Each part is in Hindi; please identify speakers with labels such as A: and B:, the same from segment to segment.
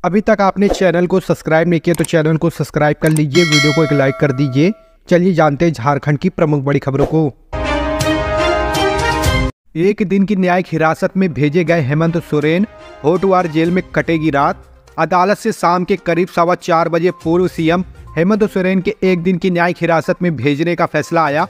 A: अभी तक आपने चैनल को सब्सक्राइब नहीं किया तो चैनल को सब्सक्राइब कर लीजिए, वीडियो को एक लाइक कर दीजिए। चलिए जानते हैं झारखंड की प्रमुख बड़ी खबरों को। एक दिन की न्यायिक हिरासत में भेजे गए हेमंत सोरेन, होटवार जेल में कटेगी रात। अदालत से शाम के करीब 4:15 बजे पूर्व सीएम हेमंत सोरेन के एक दिन की न्यायिक हिरासत में भेजने का फैसला आया।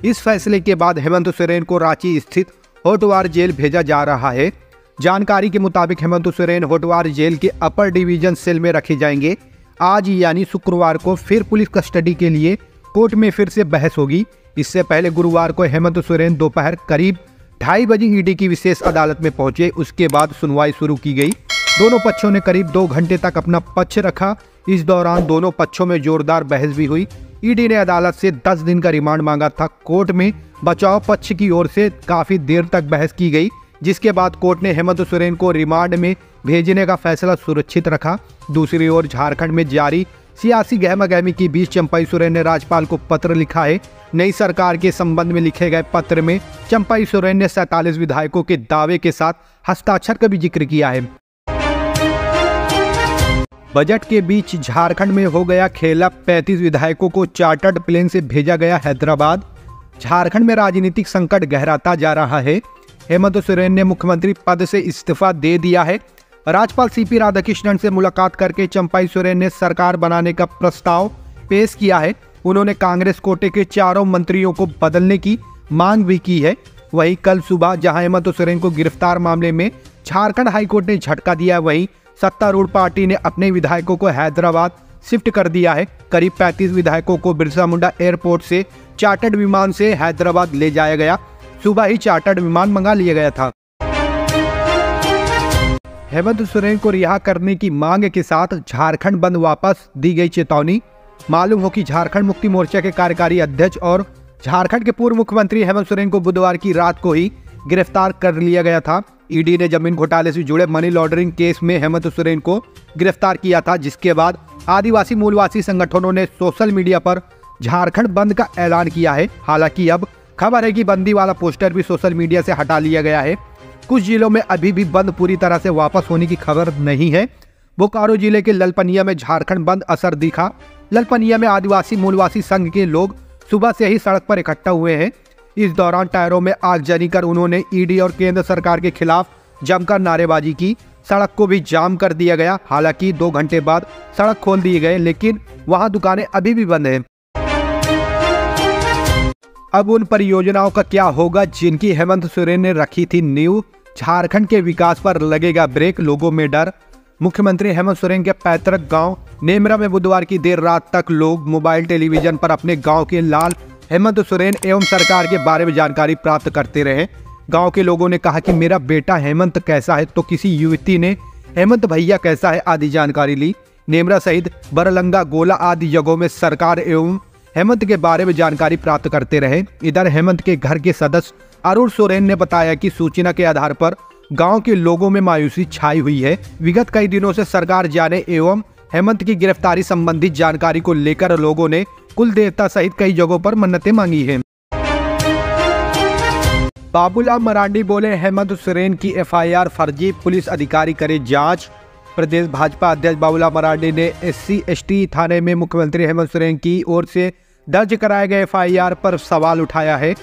A: इस फैसले के बाद हेमंत सोरेन को रांची स्थित होटवार जेल भेजा जा रहा है। जानकारी के मुताबिक हेमंत सोरेन होटवार जेल के अपर डिवीजन सेल में रखे जाएंगे। आज यानी शुक्रवार को फिर पुलिस कस्टडी के लिए कोर्ट में फिर से बहस होगी। इससे पहले गुरुवार को हेमंत सोरेन दोपहर करीब 2:30 बजे ईडी की विशेष अदालत में पहुंचे। उसके बाद सुनवाई शुरू की गई। दोनों पक्षों ने करीब 2 घंटे तक अपना पक्ष रखा। इस दौरान दोनों पक्षों में जोरदार बहस भी हुई। ईडी ने अदालत से 10 दिन का रिमांड मांगा था। कोर्ट में बचाव पक्ष की ओर से काफी देर तक बहस की गई, जिसके बाद कोर्ट ने हेमंत सोरेन को रिमांड में भेजने का फैसला सुरक्षित रखा। दूसरी ओर झारखंड में जारी सियासी गहमागहमी के बीच चंपाई सोरेन ने राज्यपाल को पत्र लिखा है। नई सरकार के संबंध में लिखे गए पत्र में चंपाई सोरेन ने 47 विधायकों के दावे के साथ हस्ताक्षर का भी जिक्र किया है। बजट के बीच झारखंड में हो गया खेला। 35 विधायकों को चार्टर्ड प्लेन से भेजा गया हैदराबाद। झारखंड में राजनीतिक संकट गहराता जा रहा है। हेमंत सोरेन ने मुख्यमंत्री पद से इस्तीफा दे दिया है। राज्यपाल सीपी राधाकृष्णन से मुलाकात करके चंपाई सोरेन ने सरकार बनाने का प्रस्ताव पेश किया है। उन्होंने कांग्रेस कोटे के 4 मंत्रियों को बदलने की मांग भी की है। वहीं कल सुबह जहां हेमंत सोरेन को गिरफ्तार मामले में झारखंड हाईकोर्ट ने झटका दिया, वहीं सत्तारूढ़ पार्टी ने अपने विधायकों को हैदराबाद शिफ्ट कर दिया है। करीब 35 विधायकों को बिरसा मुंडा एयरपोर्ट से चार्टर्ड विमान से हैदराबाद ले जाया गया। सुबह ही चार्टर्ड विमान मंगा लिया गया था। हेमंत सोरेन को रिहा करने की मांग के साथ झारखंड बंद वापस दी गई चेतावनी। मालूम हो कि झारखंड मुक्ति मोर्चा के कार्यकारी अध्यक्ष और झारखंड के पूर्व मुख्यमंत्री हेमंत सोरेन को बुधवार की रात को ही गिरफ्तार कर लिया गया था। ईडी ने जमीन घोटाले से जुड़े मनी लॉन्ड्रिंग केस में हेमंत सोरेन को गिरफ्तार किया था, जिसके बाद आदिवासी मूलवासी संगठनों ने सोशल मीडिया पर झारखंड बंद का ऐलान किया है। हालांकि अब खबर है कि बंदी वाला पोस्टर भी सोशल मीडिया से हटा लिया गया है। कुछ जिलों में अभी भी बंद पूरी तरह से वापस होने की खबर नहीं है। बोकारो जिले के ललपनिया में झारखंड बंद असर दिखा। ललपनिया में आदिवासी मूलवासी संघ के लोग सुबह से ही सड़क पर इकट्ठा हुए हैं। इस दौरान टायरों में आगजनी कर उन्होंने ईडी और केंद्र सरकार के खिलाफ जमकर नारेबाजी की। सड़क को भी जाम कर दिया गया। हालांकि 2 घंटे बाद सड़क खोल दिए गए, लेकिन वहां दुकानें अभी भी बंद हैं। अब उन परियोजनाओं का क्या होगा जिनकी हेमंत सोरेन ने रखी थी नींव। झारखंड के विकास पर लगेगा ब्रेक, लोगों में डर। मुख्यमंत्री हेमंत सोरेन के पैतृक गांव नेमरा में बुधवार की देर रात तक लोग मोबाइल टेलीविजन पर अपने गांव के लाल हेमंत सोरेन एवं सरकार के बारे में जानकारी प्राप्त करते रहे। गांव के लोगों ने कहा कि मेरा बेटा हेमंत कैसा है, तो किसी युवती ने हेमंत भैया कैसा है आदि जानकारी ली। नेमरा सहित बरलंगा, गोला आदि जगहों में सरकार एवं हेमंत के बारे में जानकारी प्राप्त करते रहे। इधर हेमंत के घर के सदस्य अरुण सोरेन ने बताया कि सूचना के आधार पर गांव के लोगों में मायूसी छाई हुई है। विगत कई दिनों से सरकार जाने एवं हेमंत की गिरफ्तारी संबंधित जानकारी को लेकर लोगों ने कुल देवता सहित कई जगहों पर मन्नतें मांगी हैं। बाबूलाल मरांडी बोले हेमंत सोरेन की एफआईआर फर्जी, पुलिस अधिकारी करे जांच। प्रदेश भाजपा अध्यक्ष बाबूलाल मरांडी ने SC/ST थाने में मुख्यमंत्री हेमंत सोरेन की ओर से दर्ज कराए गए एफआईआर पर सवाल उठाया है।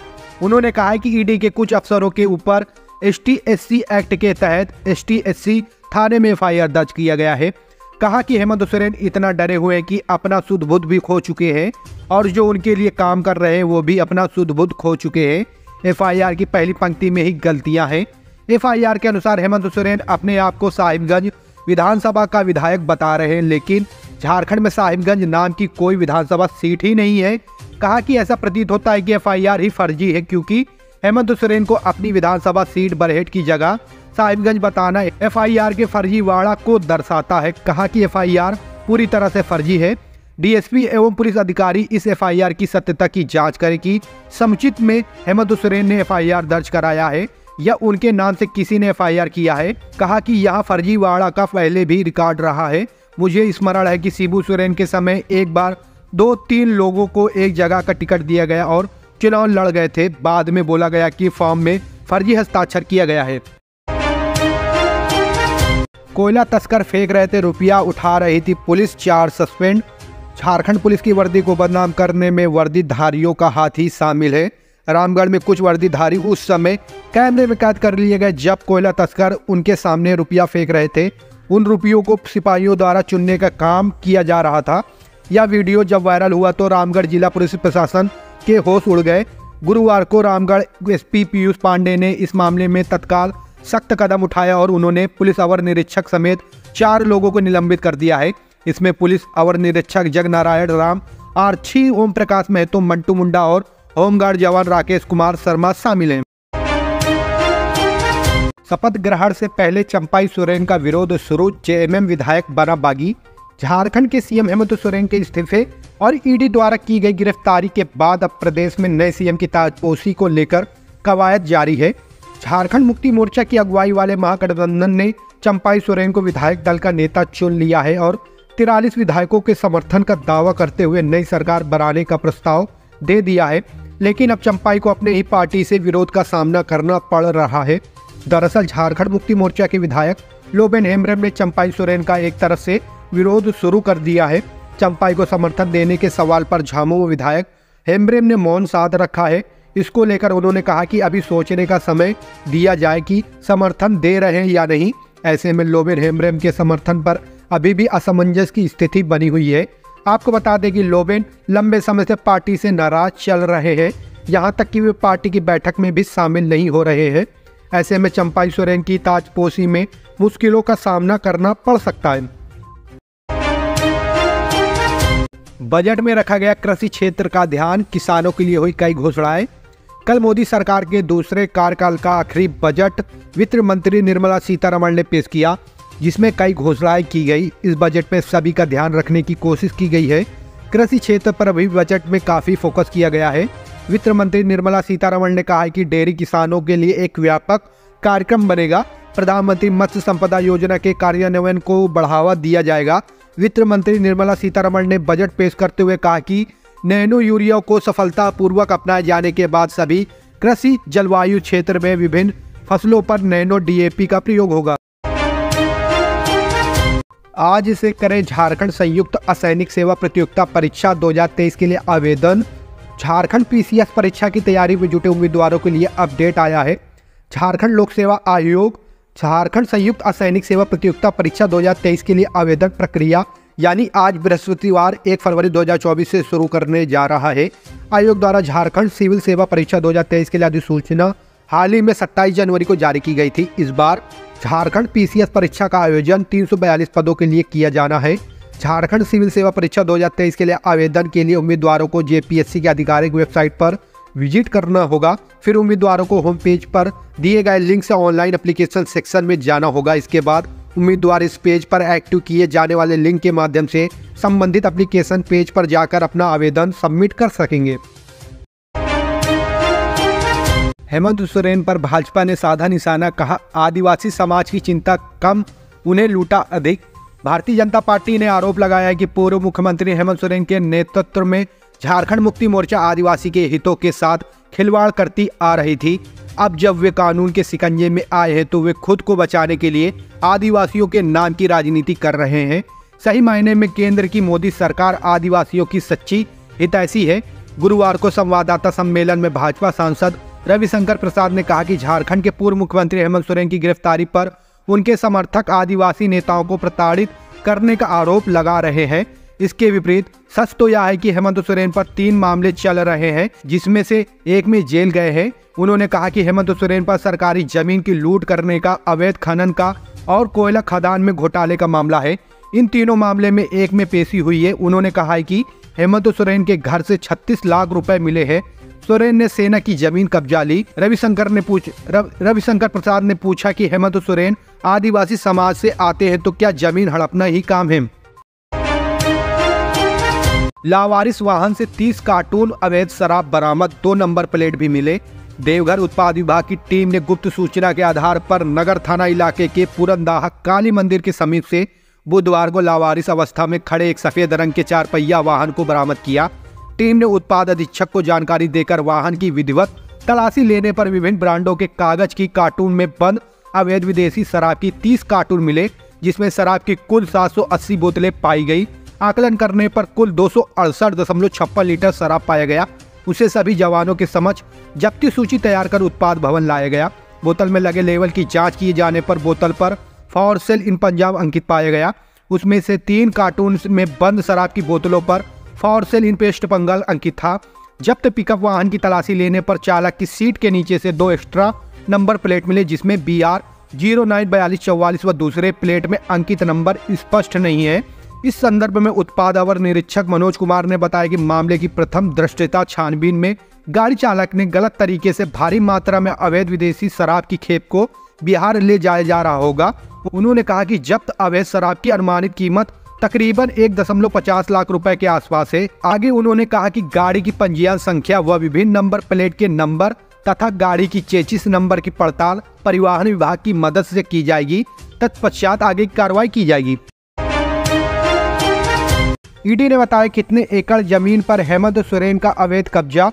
A: उन्होंने कहा है कि ईडी के कुछ अफसरों के ऊपर ST/SC एक्ट के तहत ST/SC थाने में एफआईआर दर्ज किया गया है। कहा कि हेमंत सोरेन इतना डरे हुए हैं कि अपना सुध बुध भी खो चुके हैं और जो उनके लिए काम कर रहे हैं वो भी अपना सुध बुध खो चुके हैं। एफआईआर की पहली पंक्ति में ही गलतियां हैं। एफआईआर के अनुसार हेमंत सोरेन अपने आप को साहिबगंज विधानसभा का विधायक बता रहे हैं, लेकिन झारखंड में साहिबगंज नाम की कोई विधानसभा सीट ही नहीं है। कहा कि ऐसा प्रतीत होता है कि एफआईआर ही फर्जी है, क्योंकि हेमंत सोरेन को अपनी विधानसभा सीट बरहेट की जगह साहिबगंज बताना एफआईआर के फर्जीवाड़ा को दर्शाता है। कहा कि एफआईआर पूरी तरह से फर्जी है। डीएसपी एवं पुलिस अधिकारी इस एफआईआर की सत्यता की जांच करें कि समुचित में हेमंत सोरेन ने एफआईआर दर्ज कराया है या उनके नाम से किसी ने एफआईआर किया है। कहा कि यहाँ फर्जीवाड़ा का पहले भी रिकॉर्ड रहा है। मुझे स्मरण है कि शिबू सोरेन के समय एक बार 2-3 लोगों को एक जगह का टिकट दिया गया और चुनाव लड़ गए थे। बाद में बोला गया कि फॉर्म में फर्जी हस्ताक्षर किया गया है। कोयला तस्कर फेंक रहे थे रुपया, उठा रही थी पुलिस, 4 सस्पेंड। झारखंड पुलिस की वर्दी को बदनाम करने में वर्दीधारियों का हाथ ही शामिल है। रामगढ़ में कुछ वर्दीधारी उस समय कैमरे में कैद कर लिए गए जब कोयला तस्कर उनके सामने रुपया फेंक रहे थे। उन रुपयों को सिपाहियों द्वारा चुनने का काम किया जा रहा था। यह वीडियो जब वायरल हुआ तो रामगढ़ जिला पुलिस प्रशासन के होश उड़ गए। गुरुवार को रामगढ़ एसपी पीयूष पांडे ने इस मामले में तत्काल सख्त कदम उठाया और उन्होंने पुलिस अवर निरीक्षक समेत 4 लोगों को निलंबित कर दिया है। इसमें पुलिस अवर निरीक्षक जगनारायण राम, आरक्षी ओम प्रकाश महतो, मंटू मुंडा और होमगार्ड जवान राकेश कुमार शर्मा शामिल हैं। शपथ ग्रहण से पहले चंपाई सोरेन का विरोध शुरू, जेएमएम विधायक बना बागी। झारखंड के सीएम हेमंत सोरेन के इस्तीफे और ईडी द्वारा की गई गिरफ्तारी के बाद अब प्रदेश में नए सीएम की ताजपोशी को लेकर कवायद जारी है। झारखंड मुक्ति मोर्चा की अगुवाई वाले महागठबंधन ने चंपाई सोरेन को विधायक दल का नेता चुन लिया है और 43 विधायकों के समर्थन का दावा करते हुए नई सरकार बनाने का प्रस्ताव दे दिया है। लेकिन अब चंपाई को अपने ही पार्टी से विरोध का सामना करना पड़ रहा है। दरअसल झारखंड मुक्ति मोर्चा के विधायक लोबेन हेम्ब्रम ने चंपाई सोरेन का एक तरफ से विरोध शुरू कर दिया है। चंपाई को समर्थन देने के सवाल पर झामुमो विधायक हेम्ब्रम ने मौन साध रखा है। इसको लेकर उन्होंने कहा कि अभी सोचने का समय दिया जाए कि समर्थन दे रहे हैं या नहीं। ऐसे में लोबेन हेम्ब्रम के समर्थन पर अभी भी असमंजस की स्थिति बनी हुई है। आपको बता दें कि लोबेन लंबे समय से पार्टी से नाराज चल रहे हैं, यहाँ तक कि वे पार्टी की बैठक में भी शामिल नहीं हो रहे हैं। ऐसे में चंपाई सोरेन की ताजपोशी में मुश्किलों का सामना करना पड़ सकता है। बजट में रखा गया कृषि क्षेत्र का ध्यान, किसानों के लिए हुई कई घोषणाएं। कल मोदी सरकार के दूसरे कार्यकाल का आखिरी बजट वित्त मंत्री निर्मला सीतारमण ने पेश किया, जिसमें कई घोषणाएं की गई। इस बजट में सभी का ध्यान रखने की कोशिश की गई है। कृषि क्षेत्र पर भी बजट में काफ़ी फोकस किया गया है। वित्त मंत्री निर्मला सीतारमण ने कहा है कि डेयरी किसानों के लिए एक व्यापक कार्यक्रम बनेगा। प्रधानमंत्री मत्स्य संपदा योजना के कार्यान्वयन को बढ़ावा दिया जाएगा। वित्त मंत्री निर्मला सीतारमण ने बजट पेश करते हुए कहा कि नैनो यूरिया को सफलतापूर्वक अपनाए जाने के बाद सभी कृषि जलवायु क्षेत्र में विभिन्न फसलों पर नैनो डीएपी का प्रयोग होगा। आज से करें झारखंड संयुक्त असैनिक सेवा प्रतियोगिता परीक्षा 2023 के लिए आवेदन। झारखंड पीसीएस परीक्षा की तैयारी में जुटे उम्मीदवारों के लिए अपडेट आया है। झारखंड लोक सेवा आयोग झारखंड संयुक्त असैनिक सेवा प्रतियोगिता परीक्षा 2023 के लिए आवेदन प्रक्रिया यानी आज बृहस्पतिवार 1 फरवरी 2024 से शुरू करने जा रहा है। आयोग द्वारा झारखंड सिविल सेवा परीक्षा 2023 के लिए अधिसूचना हाल ही में 27 जनवरी को जारी की गई थी। इस बार झारखंड पीसीएस परीक्षा का आयोजन 342 पदों के लिए किया जाना है। झारखंड सिविल सेवा परीक्षा 2023 के लिए आवेदन के लिए उम्मीदवारों को जेपीएससी की आधिकारिक वेबसाइट पर विजिट करना होगा। फिर उम्मीदवारों को होम पेज पर दिए गए लिंक से ऑनलाइन एप्लीकेशन सेक्शन में जाना होगा। इसके बाद उम्मीदवार इस पेज पर एक्टिव किए जाने वाले लिंक के माध्यम से संबंधित एप्लीकेशन पेज पर जाकर अपना आवेदन सबमिट कर सकेंगे। हेमंत सोरेन पर भाजपा ने साधा निशाना, कहा आदिवासी समाज की चिंता कम, उन्हें लूटा अधिक। भारतीय जनता पार्टी ने आरोप लगाया है कि पूर्व मुख्यमंत्री हेमंत सोरेन के नेतृत्व में झारखंड मुक्ति मोर्चा आदिवासी के हितों के साथ खिलवाड़ करती आ रही थी। अब जब वे कानून के शिकंजे में आए हैं तो वे खुद को बचाने के लिए आदिवासियों के नाम की राजनीति कर रहे हैं। सही मायने में केंद्र की मोदी सरकार आदिवासियों की सच्ची हितैषी है। गुरुवार को संवाददाता सम्मेलन में भाजपा सांसद रविशंकर प्रसाद ने कहा कि झारखंड के पूर्व मुख्यमंत्री हेमंत सोरेन की गिरफ्तारी पर उनके समर्थक आदिवासी नेताओं को प्रताड़ित करने का आरोप लगा रहे हैं। इसके विपरीत सच तो यह है कि हेमंत सोरेन पर 3 मामले चल रहे हैं, जिसमें से एक में जेल गए हैं। उन्होंने कहा कि हेमंत सोरेन पर सरकारी जमीन की लूट करने का, अवैध खनन का और कोयला खदान में घोटाले का मामला है। इन तीनों मामले में एक में पेशी हुई है। उन्होंने कहा है कि हेमंत सोरेन के घर से 36 लाख रुपए मिले हैं। सोरेन ने सेना की जमीन कब्जा ली। रविशंकर प्रसाद ने पूछा कि हेमंत सोरेन आदिवासी समाज से आते हैं तो क्या जमीन हड़पना ही काम है। लावारिस वाहन से 30 कार्टून अवैध शराब बरामद, 2 नंबर प्लेट भी मिले। देवघर उत्पाद विभाग की टीम ने गुप्त सूचना के आधार पर नगर थाना इलाके के पुरंदाहा काली मंदिर के समीप से बुधवार को लावारिस अवस्था में खड़े एक सफेद रंग के 4 पहिया वाहन को बरामद किया। टीम ने उत्पाद अधीक्षक को जानकारी देकर वाहन की विधिवत तलाशी लेने पर विभिन्न ब्रांडों के कागज की कार्टून में बंद अवैध विदेशी शराब की 30 कार्टून मिले। जिसमें शराब की कुल 780 बोतलें पाई गई। आकलन करने पर कुल 268.56 लीटर शराब पाया गया। उसे सभी जवानों के समक्ष जब्ती सूची तैयार कर उत्पाद भवन लाया गया। बोतल में लगे लेवल की जांच किए जाने पर बोतल पर फॉर सेल इन पंजाब अंकित पाया गया। उसमें से 3 कार्टून में बंद शराब की बोतलों पर for sale in West Bengal अंकित था। जब्त पिकअप वाहन की तलाशी लेने पर चालक की सीट के नीचे से 2 एक्स्ट्रा नंबर प्लेट मिले, जिसमें BR 094244 व दूसरे प्लेट में अंकित नंबर स्पष्ट नहीं है। इस संदर्भ में उत्पाद अवर निरीक्षक मनोज कुमार ने बताया कि मामले की प्रथम दृष्टया छानबीन में गाड़ी चालक ने गलत तरीके से भारी मात्रा में अवैध विदेशी शराब की खेप को बिहार ले जाया जा रहा होगा। उन्होंने कहा कि जब्त अवैध शराब की अनुमानित कीमत तकरीबन 1.50 लाख रुपए के आसपास है। आगे उन्होंने कहा कि गाड़ी की पंजीयन संख्या व विभिन्न नंबर प्लेट के नंबर तथा गाड़ी की चेसिस नंबर की पड़ताल परिवहन विभाग की मदद से की जाएगी। तत्पश्चात आगे की कार्रवाई की जाएगी। ईडी ने बताया कितने एकड़ जमीन पर हेमंत सोरेन का अवैध कब्जा।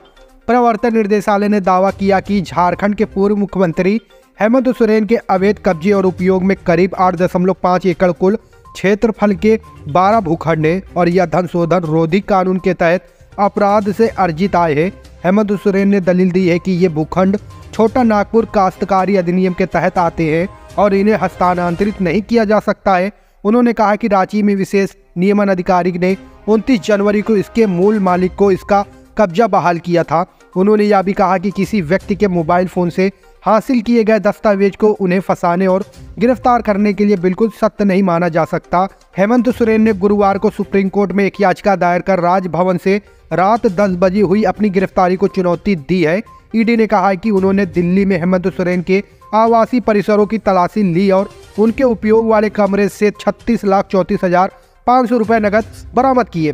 A: प्रवर्तन निर्देशालय ने दावा किया कि झारखंड के पूर्व मुख्यमंत्री हेमंत सोरेन के अवैध कब्जे और उपयोग में करीब 8.5 एकड़ कुल क्षेत्रफल के 12 भूखंड है और यह धन शोधन रोधी कानून के तहत अपराध से अर्जित आय है। हेमंत सोरेन ने दलील दी है कि ये भूखंड छोटा नागपुर काश्तकारी अधिनियम के तहत आते हैं और इन्हें हस्तांतरित नहीं किया जा सकता है। उन्होंने कहा कि रांची में विशेष नियमन अधिकारी ने 29 जनवरी को इसके मूल मालिक को इसका कब्जा बहाल किया था। उन्होंने यह भी कहा कि किसी व्यक्ति के मोबाइल फोन से हासिल किए गए दस्तावेज को उन्हें फंसाने और गिरफ्तार करने के लिए बिल्कुल सत्य नहीं माना जा सकता। हेमंत सोरेन ने गुरुवार को सुप्रीम कोर्ट में एक याचिका दायर कर राजभवन से रात 10 बजे हुई अपनी गिरफ्तारी को चुनौती दी है। ईडी ने कहा है कि उन्होंने दिल्ली में हेमंत सोरेन के आवासीय परिसरों की तलाशी ली और उनके उपयोग वाले कमरे से 36,34,500 रुपए नकद बरामद किए।